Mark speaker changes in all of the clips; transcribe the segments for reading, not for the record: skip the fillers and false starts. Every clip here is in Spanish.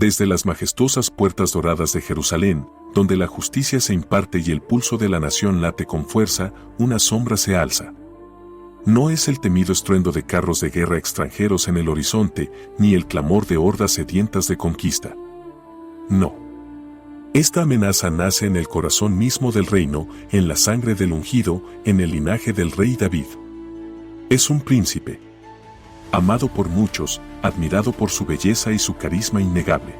Speaker 1: Desde las majestuosas puertas doradas de Jerusalén, donde la justicia se imparte y el pulso de la nación late con fuerza, una sombra se alza. No es el temido estruendo de carros de guerra extranjeros en el horizonte, ni el clamor de hordas sedientas de conquista. No. Esta amenaza nace en el corazón mismo del reino, en la sangre del ungido, en el linaje del rey David. Es un príncipe, amado por muchos, admirado por su belleza y su carisma innegable.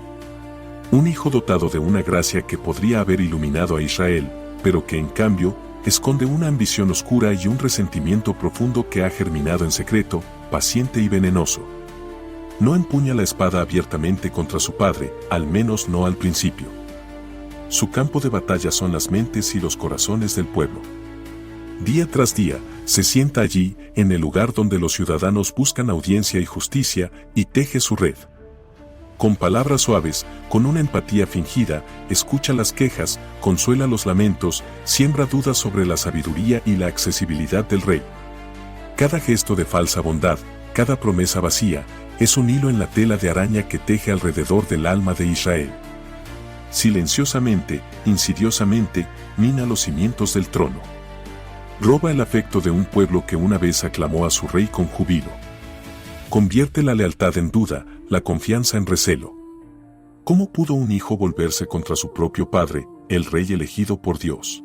Speaker 1: Un hijo dotado de una gracia que podría haber iluminado a Israel, pero que en cambio, esconde una ambición oscura y un resentimiento profundo que ha germinado en secreto, paciente y venenoso. No empuña la espada abiertamente contra su padre, al menos no al principio. Su campo de batalla son las mentes y los corazones del pueblo. Día tras día, se sienta allí, en el lugar donde los ciudadanos buscan audiencia y justicia, y teje su red. Con palabras suaves, con una empatía fingida, escucha las quejas, consuela los lamentos, siembra dudas sobre la sabiduría y la accesibilidad del rey. Cada gesto de falsa bondad, cada promesa vacía, es un hilo en la tela de araña que teje alrededor del alma de Israel. Silenciosamente, insidiosamente, mina los cimientos del trono. Roba el afecto de un pueblo que una vez aclamó a su rey con júbilo. Convierte la lealtad en duda, la confianza en recelo. ¿Cómo pudo un hijo volverse contra su propio padre, el rey elegido por Dios?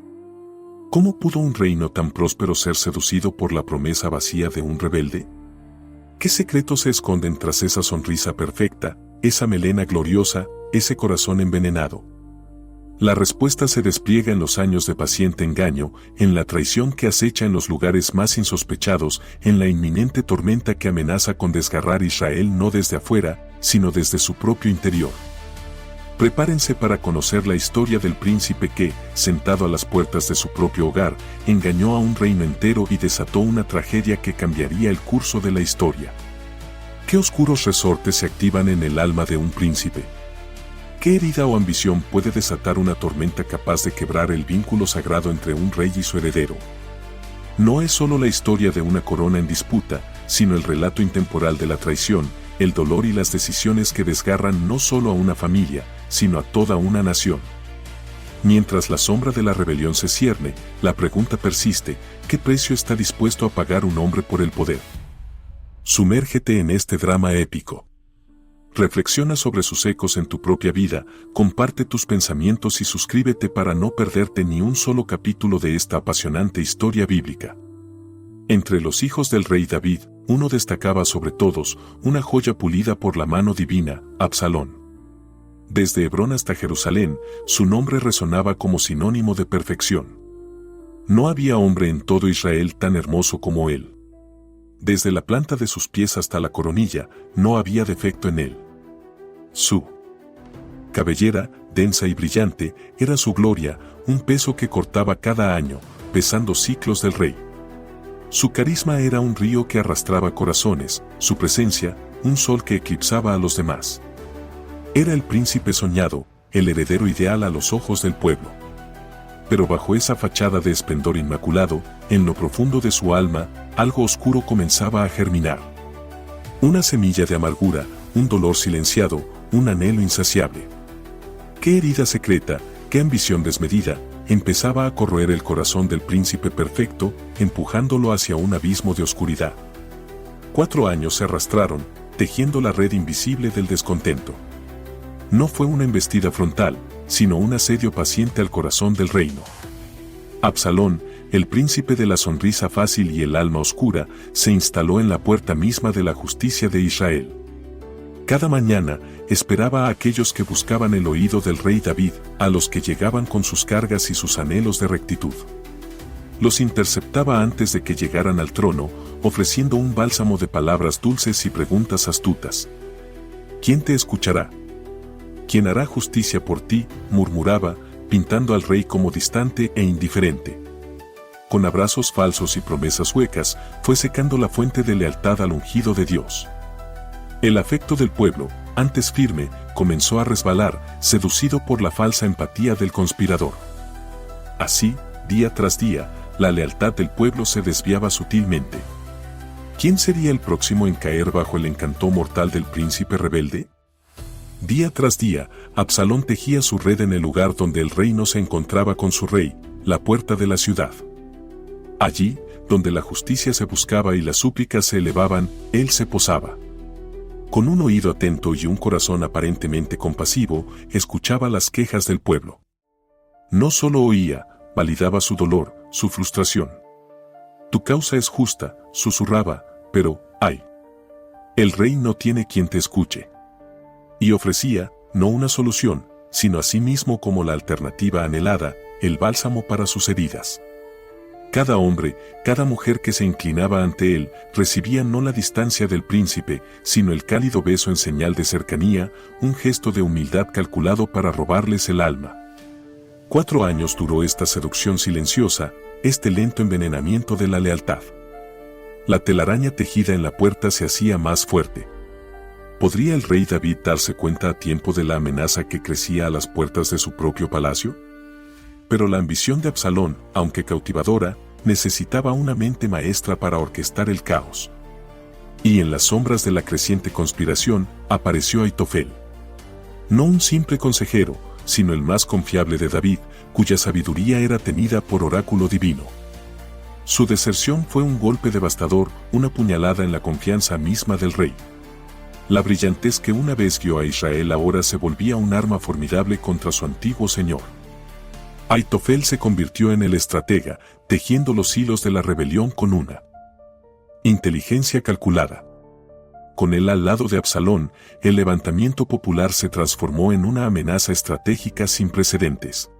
Speaker 1: ¿Cómo pudo un reino tan próspero ser seducido por la promesa vacía de un rebelde? ¿Qué secretos se esconden tras esa sonrisa perfecta, esa melena gloriosa, ese corazón envenenado? La respuesta se despliega en los años de paciente engaño, en la traición que acecha en los lugares más insospechados, en la inminente tormenta que amenaza con desgarrar Israel no desde afuera, sino desde su propio interior. Prepárense para conocer la historia del príncipe que, sentado a las puertas de su propio hogar, engañó a un reino entero y desató una tragedia que cambiaría el curso de la historia. ¿Qué oscuros resortes se activan en el alma de un príncipe? ¿Qué herida o ambición puede desatar una tormenta capaz de quebrar el vínculo sagrado entre un rey y su heredero? No es solo la historia de una corona en disputa, sino el relato intemporal de la traición, el dolor y las decisiones que desgarran no solo a una familia, sino a toda una nación. Mientras la sombra de la rebelión se cierne, la pregunta persiste: ¿qué precio está dispuesto a pagar un hombre por el poder? Sumérgete en este drama épico. Reflexiona sobre sus ecos en tu propia vida, comparte tus pensamientos y suscríbete para no perderte ni un solo capítulo de esta apasionante historia bíblica. Entre los hijos del rey David, uno destacaba sobre todos, una joya pulida por la mano divina, Absalón. Desde Hebrón hasta Jerusalén, su nombre resonaba como sinónimo de perfección. No había hombre en todo Israel tan hermoso como él. Desde la planta de sus pies hasta la coronilla, no había defecto en él. Su cabellera, densa y brillante, era su gloria, un peso que cortaba cada año, pesando ciclos del rey. Su carisma era un río que arrastraba corazones, su presencia, un sol que eclipsaba a los demás. Era el príncipe soñado, el heredero ideal a los ojos del pueblo. Pero bajo esa fachada de esplendor inmaculado, en lo profundo de su alma, algo oscuro comenzaba a germinar. Una semilla de amargura, un dolor silenciado, un anhelo insaciable. ¿Qué herida secreta, qué ambición desmedida, empezaba a corroer el corazón del príncipe perfecto, empujándolo hacia un abismo de oscuridad? 4 años se arrastraron, tejiendo la red invisible del descontento. No fue una embestida frontal, sino un asedio paciente al corazón del reino. Absalón, el príncipe de la sonrisa fácil y el alma oscura, se instaló en la puerta misma de la justicia de Israel. Cada mañana, esperaba a aquellos que buscaban el oído del rey David, a los que llegaban con sus cargas y sus anhelos de rectitud. Los interceptaba antes de que llegaran al trono, ofreciendo un bálsamo de palabras dulces y preguntas astutas. ¿Quién te escuchará? ¿Quién hará justicia por ti?, murmuraba, pintando al rey como distante e indiferente. Con abrazos falsos y promesas huecas, fue secando la fuente de lealtad al ungido de Dios. El afecto del pueblo, antes firme, comenzó a resbalar, seducido por la falsa empatía del conspirador. Así, día tras día, la lealtad del pueblo se desviaba sutilmente. ¿Quién sería el próximo en caer bajo el encanto mortal del príncipe rebelde? Día tras día, Absalón tejía su red en el lugar donde el rey no se encontraba con su rey, la puerta de la ciudad. Allí, donde la justicia se buscaba y las súplicas se elevaban, él se posaba. Con un oído atento y un corazón aparentemente compasivo, escuchaba las quejas del pueblo. No solo oía, validaba su dolor, su frustración. Tu causa es justa, susurraba, pero, ¡ay! El rey no tiene quien te escuche. Y ofrecía, no una solución, sino a sí mismo como la alternativa anhelada, el bálsamo para sus heridas. Cada hombre, cada mujer que se inclinaba ante él, recibía no la distancia del príncipe, sino el cálido beso en señal de cercanía, un gesto de humildad calculado para robarles el alma. 4 años duró esta seducción silenciosa, este lento envenenamiento de la lealtad. La telaraña tejida en la puerta se hacía más fuerte. ¿Podría el rey David darse cuenta a tiempo de la amenaza que crecía a las puertas de su propio palacio? Pero la ambición de Absalón, aunque cautivadora, necesitaba una mente maestra para orquestar el caos. Y en las sombras de la creciente conspiración, apareció Aitofel. No un simple consejero, sino el más confiable de David, cuya sabiduría era tenida por oráculo divino. Su deserción fue un golpe devastador, una puñalada en la confianza misma del rey. La brillantez que una vez guió a Israel ahora se volvía un arma formidable contra su antiguo señor. Aitofel se convirtió en el estratega, tejiendo los hilos de la rebelión con una inteligencia calculada. Con él al lado de Absalón, el levantamiento popular se transformó en una amenaza estratégica sin precedentes.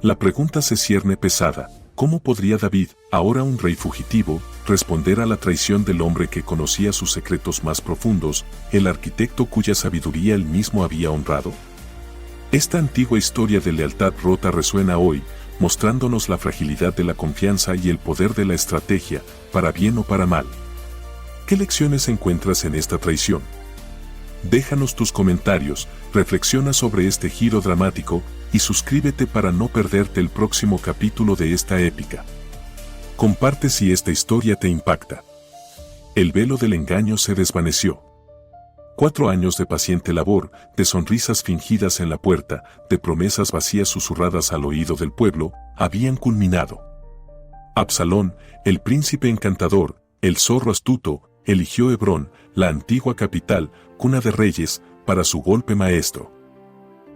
Speaker 1: La pregunta se cierne pesada: ¿cómo podría David, ahora un rey fugitivo, responder a la traición del hombre que conocía sus secretos más profundos, el arquitecto cuya sabiduría él mismo había honrado? Esta antigua historia de lealtad rota resuena hoy, mostrándonos la fragilidad de la confianza y el poder de la estrategia, para bien o para mal. ¿Qué lecciones encuentras en esta traición? Déjanos tus comentarios, reflexiona sobre este giro dramático y suscríbete para no perderte el próximo capítulo de esta épica. Comparte si esta historia te impacta. El velo del engaño se desvaneció. 4 años de paciente labor, de sonrisas fingidas en la puerta, de promesas vacías susurradas al oído del pueblo, habían culminado. Absalón, el príncipe encantador, el zorro astuto, eligió Hebrón, la antigua capital, cuna de reyes, para su golpe maestro.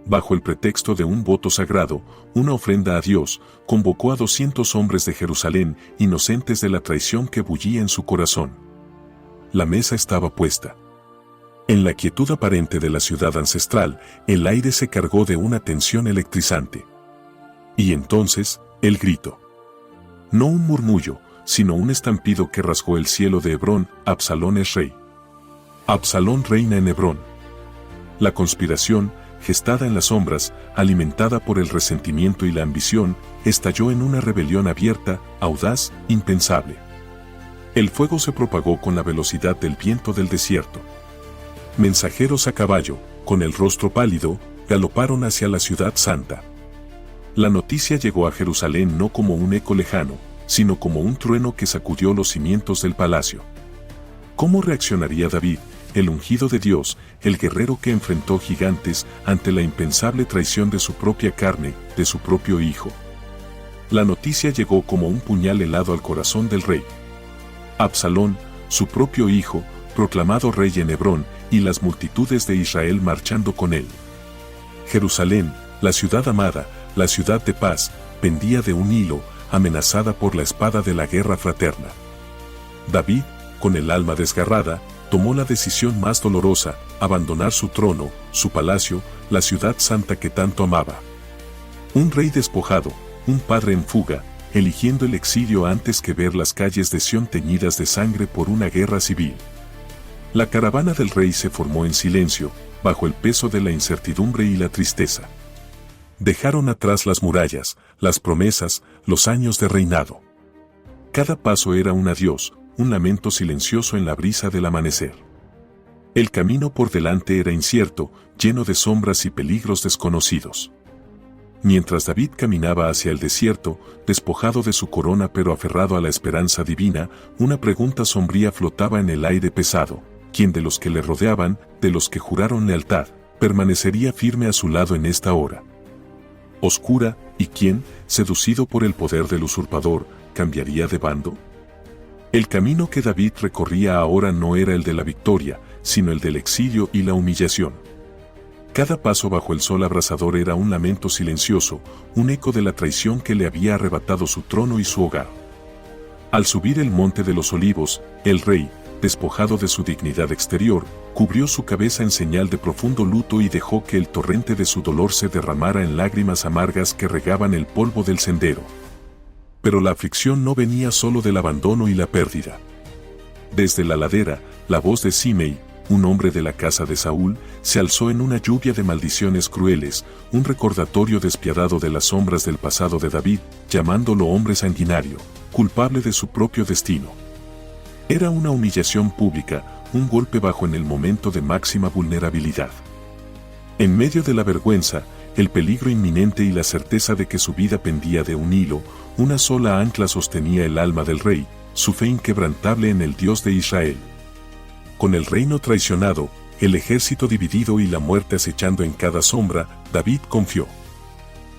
Speaker 1: Bajo el pretexto de un voto sagrado, una ofrenda a Dios, convocó a 200 hombres de Jerusalén, inocentes de la traición que bullía en su corazón. La mesa estaba puesta. En la quietud aparente de la ciudad ancestral, el aire se cargó de una tensión electrizante. Y entonces, el grito. No un murmullo, sino un estampido que rasgó el cielo de Hebrón: Absalón es rey. Absalón reina en Hebrón. La conspiración, gestada en las sombras, alimentada por el resentimiento y la ambición, estalló en una rebelión abierta, audaz, impensable. El fuego se propagó con la velocidad del viento del desierto. Mensajeros a caballo, con el rostro pálido, galoparon hacia la ciudad santa. La noticia llegó a Jerusalén no como un eco lejano, sino como un trueno que sacudió los cimientos del palacio. ¿Cómo reaccionaría David, el ungido de Dios, el guerrero que enfrentó gigantes ante la impensable traición de su propia carne, de su propio hijo? La noticia llegó como un puñal helado al corazón del rey. Absalón, su propio hijo, proclamado rey en Hebrón, y las multitudes de Israel marchando con él. Jerusalén, la ciudad amada, la ciudad de paz, pendía de un hilo, amenazada por la espada de la guerra fraterna. David, con el alma desgarrada, tomó la decisión más dolorosa: abandonar su trono, su palacio, la ciudad santa que tanto amaba. Un rey despojado, un padre en fuga, eligiendo el exilio antes que ver las calles de Sión teñidas de sangre por una guerra civil. La caravana del rey se formó en silencio, bajo el peso de la incertidumbre y la tristeza. Dejaron atrás las murallas, las promesas, los años de reinado. Cada paso era un adiós, un lamento silencioso en la brisa del amanecer. El camino por delante era incierto, lleno de sombras y peligros desconocidos. Mientras David caminaba hacia el desierto, despojado de su corona pero aferrado a la esperanza divina, una pregunta sombría flotaba en el aire pesado: ¿quién de los que le rodeaban, de los que juraron lealtad, permanecería firme a su lado en esta hora oscura, y quien, seducido por el poder del usurpador, cambiaría de bando. El camino que David recorría ahora no era el de la victoria, sino el del exilio y la humillación. Cada paso bajo el sol abrasador era un lamento silencioso, un eco de la traición que le había arrebatado su trono y su hogar. Al subir el monte de los olivos, el rey, despojado de su dignidad exterior, cubrió su cabeza en señal de profundo luto y dejó que el torrente de su dolor se derramara en lágrimas amargas que regaban el polvo del sendero. Pero la aflicción no venía solo del abandono y la pérdida. Desde la ladera, la voz de Simei, un hombre de la casa de Saúl, se alzó en una lluvia de maldiciones crueles, un recordatorio despiadado de las sombras del pasado de David, llamándolo hombre sanguinario, culpable de su propio destino. Era una humillación pública, un golpe bajo en el momento de máxima vulnerabilidad. En medio de la vergüenza, el peligro inminente y la certeza de que su vida pendía de un hilo, una sola ancla sostenía el alma del rey, su fe inquebrantable en el Dios de Israel. Con el reino traicionado, el ejército dividido y la muerte acechando en cada sombra, David confió.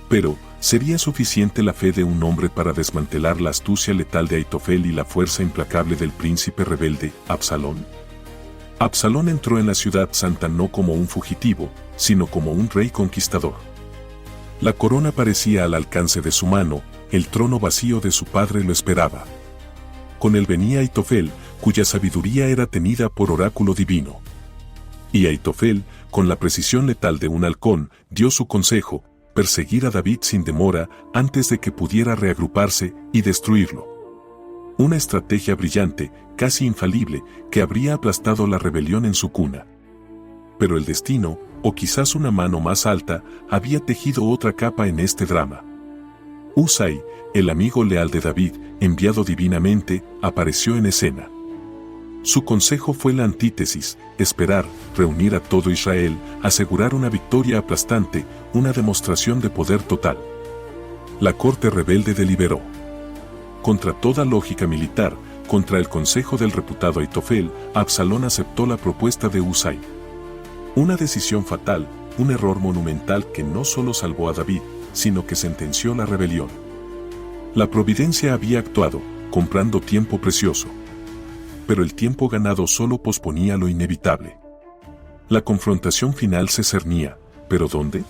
Speaker 1: Pero, ¿sería suficiente la fe de un hombre para desmantelar la astucia letal de Aitofel y la fuerza implacable del príncipe rebelde, Absalón? Absalón entró en la ciudad santa no como un fugitivo, sino como un rey conquistador. La corona parecía al alcance de su mano, el trono vacío de su padre lo esperaba. Con él venía Aitofel, cuya sabiduría era tenida por oráculo divino. Y Aitofel, con la precisión letal de un halcón, dio su consejo: perseguir a David sin demora antes de que pudiera reagruparse y destruirlo. Una estrategia brillante, casi infalible, que habría aplastado la rebelión en su cuna. Pero el destino, o quizás una mano más alta, había tejido otra capa en este drama. Husai, el amigo leal de David, enviado divinamente, apareció en escena. Su consejo fue la antítesis: esperar, reunir a todo Israel, asegurar una victoria aplastante, una demostración de poder total. La corte rebelde deliberó. Contra toda lógica militar, contra el consejo del reputado Aitofel, Absalón aceptó la propuesta de Husai. Una decisión fatal, un error monumental que no solo salvó a David, sino que sentenció la rebelión. La providencia había actuado, comprando tiempo precioso. Pero el tiempo ganado solo posponía lo inevitable. La confrontación final se cernía, ¿pero dónde?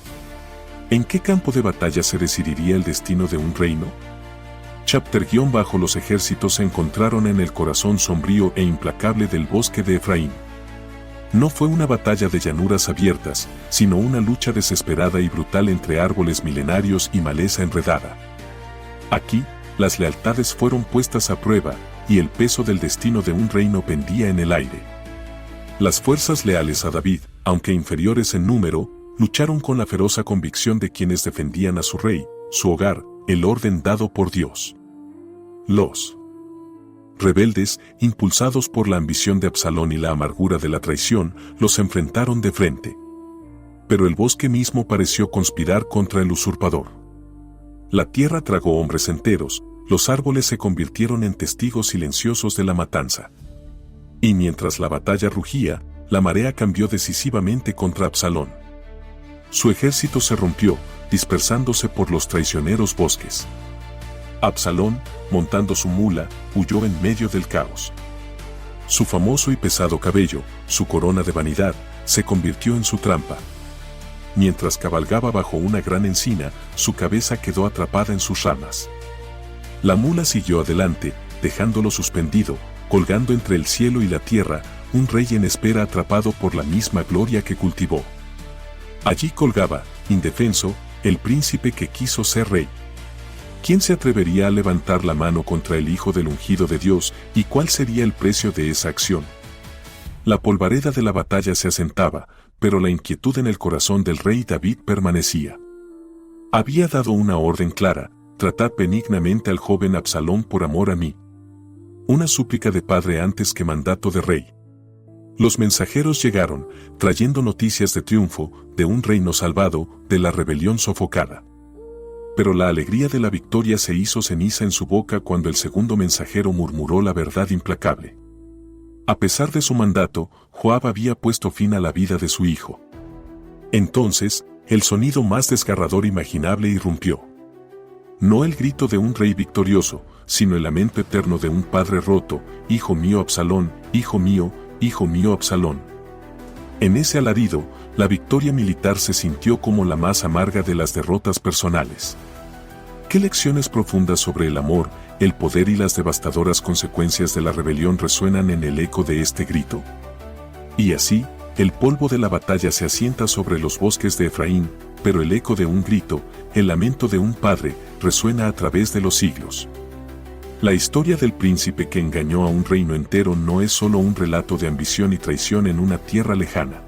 Speaker 1: ¿En qué campo de batalla se decidiría el destino de un reino? Chapter-bajo los ejércitos se encontraron en el corazón sombrío e implacable del bosque de Efraín. No fue una batalla de llanuras abiertas, sino una lucha desesperada y brutal entre árboles milenarios y maleza enredada. Aquí, las lealtades fueron puestas a prueba, y el peso del destino de un reino pendía en el aire. Las fuerzas leales a David, aunque inferiores en número, lucharon con la feroz convicción de quienes defendían a su rey, su hogar, el orden dado por Dios. Los rebeldes, impulsados por la ambición de Absalón y la amargura de la traición, los enfrentaron de frente. Pero el bosque mismo pareció conspirar contra el usurpador. La tierra tragó hombres enteros, los árboles se convirtieron en testigos silenciosos de la matanza. Y mientras la batalla rugía, la marea cambió decisivamente contra Absalón. Su ejército se rompió, dispersándose por los traicioneros bosques. Absalón, montando su mula, huyó en medio del caos. Su famoso y pesado cabello, su corona de vanidad, se convirtió en su trampa. Mientras cabalgaba bajo una gran encina, su cabeza quedó atrapada en sus ramas. La mula siguió adelante, dejándolo suspendido, colgando entre el cielo y la tierra, un rey en espera atrapado por la misma gloria que cultivó. Allí colgaba, indefenso, el príncipe que quiso ser rey. ¿Quién se atrevería a levantar la mano contra el Hijo del ungido de Dios, y cuál sería el precio de esa acción? La polvareda de la batalla se asentaba, pero la inquietud en el corazón del rey David permanecía. Había dado una orden clara: tratad benignamente al joven Absalón por amor a mí. Una súplica de padre antes que mandato de rey. Los mensajeros llegaron, trayendo noticias de triunfo, de un reino salvado, de la rebelión sofocada. Pero la alegría de la victoria se hizo ceniza en su boca cuando el segundo mensajero murmuró la verdad implacable. A pesar de su mandato, Joab había puesto fin a la vida de su hijo. Entonces, el sonido más desgarrador imaginable irrumpió. No el grito de un rey victorioso, sino el lamento eterno de un padre roto: hijo mío Absalón, hijo mío Absalón. En ese alarido, la victoria militar se sintió como la más amarga de las derrotas personales. ¿Qué lecciones profundas sobre el amor, el poder y las devastadoras consecuencias de la rebelión resuenan en el eco de este grito? Y así, el polvo de la batalla se asienta sobre los bosques de Efraín, pero el eco de un grito, el lamento de un padre, resuena a través de los siglos. La historia del príncipe que engañó a un reino entero no es solo un relato de ambición y traición en una tierra lejana.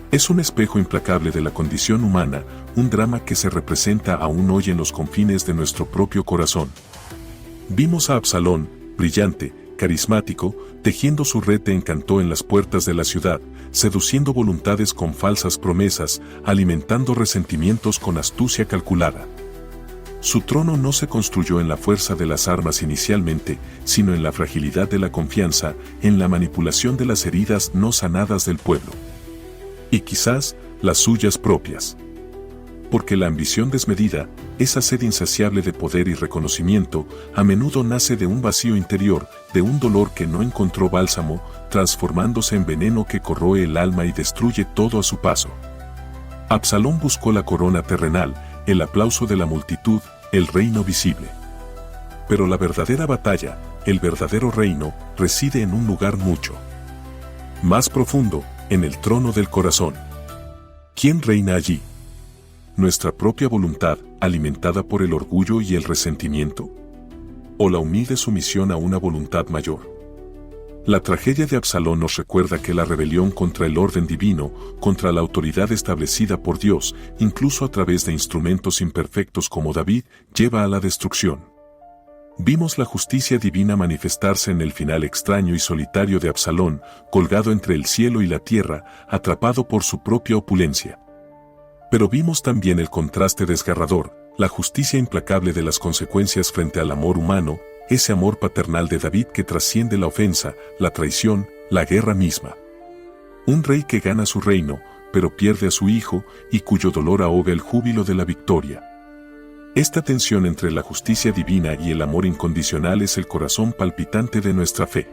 Speaker 1: Es un espejo implacable de la condición humana, un drama que se representa aún hoy en los confines de nuestro propio corazón. Vimos a Absalón, brillante, carismático, tejiendo su red de encanto en las puertas de la ciudad, seduciendo voluntades con falsas promesas, alimentando resentimientos con astucia calculada. Su trono no se construyó en la fuerza de las armas inicialmente, sino en la fragilidad de la confianza, en la manipulación de las heridas no sanadas del pueblo. Y quizás, las suyas propias. Porque la ambición desmedida, esa sed insaciable de poder y reconocimiento, a menudo nace de un vacío interior, de un dolor que no encontró bálsamo, transformándose en veneno que corroe el alma y destruye todo a su paso. Absalón buscó la corona terrenal, el aplauso de la multitud, el reino visible. Pero la verdadera batalla, el verdadero reino, reside en un lugar mucho más profundo, en el trono del corazón. ¿Quién reina allí? ¿Nuestra propia voluntad, alimentada por el orgullo y el resentimiento? ¿O la humilde sumisión a una voluntad mayor? La tragedia de Absalón nos recuerda que la rebelión contra el orden divino, contra la autoridad establecida por Dios, incluso a través de instrumentos imperfectos como David, lleva a la destrucción. Vimos la justicia divina manifestarse en el final extraño y solitario de Absalón, colgado entre el cielo y la tierra, atrapado por su propia opulencia. Pero vimos también el contraste desgarrador, la justicia implacable de las consecuencias frente al amor humano, ese amor paternal de David que trasciende la ofensa, la traición, la guerra misma. Un rey que gana su reino, pero pierde a su hijo, y cuyo dolor ahoga el júbilo de la victoria. Esta tensión entre la justicia divina y el amor incondicional es el corazón palpitante de nuestra fe.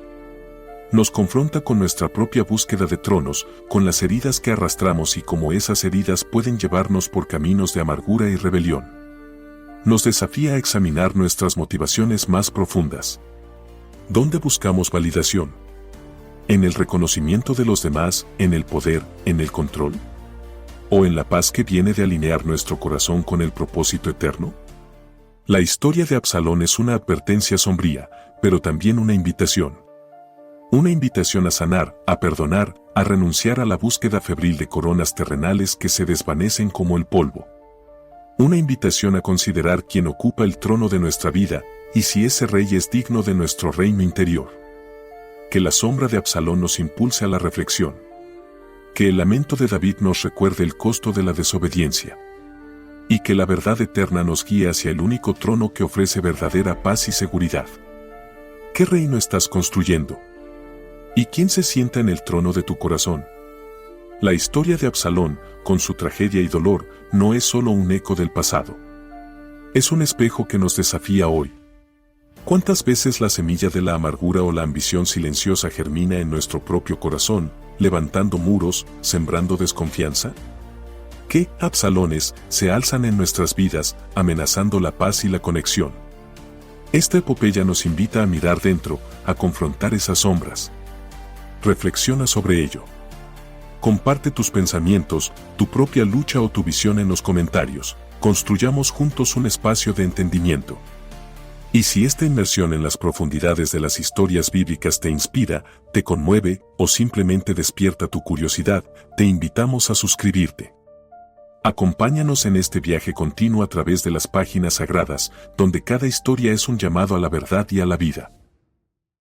Speaker 1: Nos confronta con nuestra propia búsqueda de tronos, con las heridas que arrastramos y cómo esas heridas pueden llevarnos por caminos de amargura y rebelión. Nos desafía a examinar nuestras motivaciones más profundas. ¿Dónde buscamos validación? ¿En el reconocimiento de los demás, en el poder, en el control? ¿O en la paz que viene de alinear nuestro corazón con el propósito eterno? La historia de Absalón es una advertencia sombría, pero también una invitación. Una invitación a sanar, a perdonar, a renunciar a la búsqueda febril de coronas terrenales que se desvanecen como el polvo. Una invitación a considerar quién ocupa el trono de nuestra vida, y si ese rey es digno de nuestro reino interior. Que la sombra de Absalón nos impulse a la reflexión. Que el lamento de David nos recuerde el costo de la desobediencia. Y que la verdad eterna nos guíe hacia el único trono que ofrece verdadera paz y seguridad. ¿Qué reino estás construyendo? ¿Y quién se sienta en el trono de tu corazón? La historia de Absalón, con su tragedia y dolor, no es solo un eco del pasado. Es un espejo que nos desafía hoy. ¿Cuántas veces la semilla de la amargura o la ambición silenciosa germina en nuestro propio corazón, levantando muros, sembrando desconfianza? ¿Qué Absalones se alzan en nuestras vidas, amenazando la paz y la conexión? Esta epopeya nos invita a mirar dentro, a confrontar esas sombras. Reflexiona sobre ello. Comparte tus pensamientos, tu propia lucha o tu visión en los comentarios. Construyamos juntos un espacio de entendimiento. Y si esta inmersión en las profundidades de las historias bíblicas te inspira, te conmueve o simplemente despierta tu curiosidad, te invitamos a suscribirte. Acompáñanos en este viaje continuo a través de las páginas sagradas, donde cada historia es un llamado a la verdad y a la vida.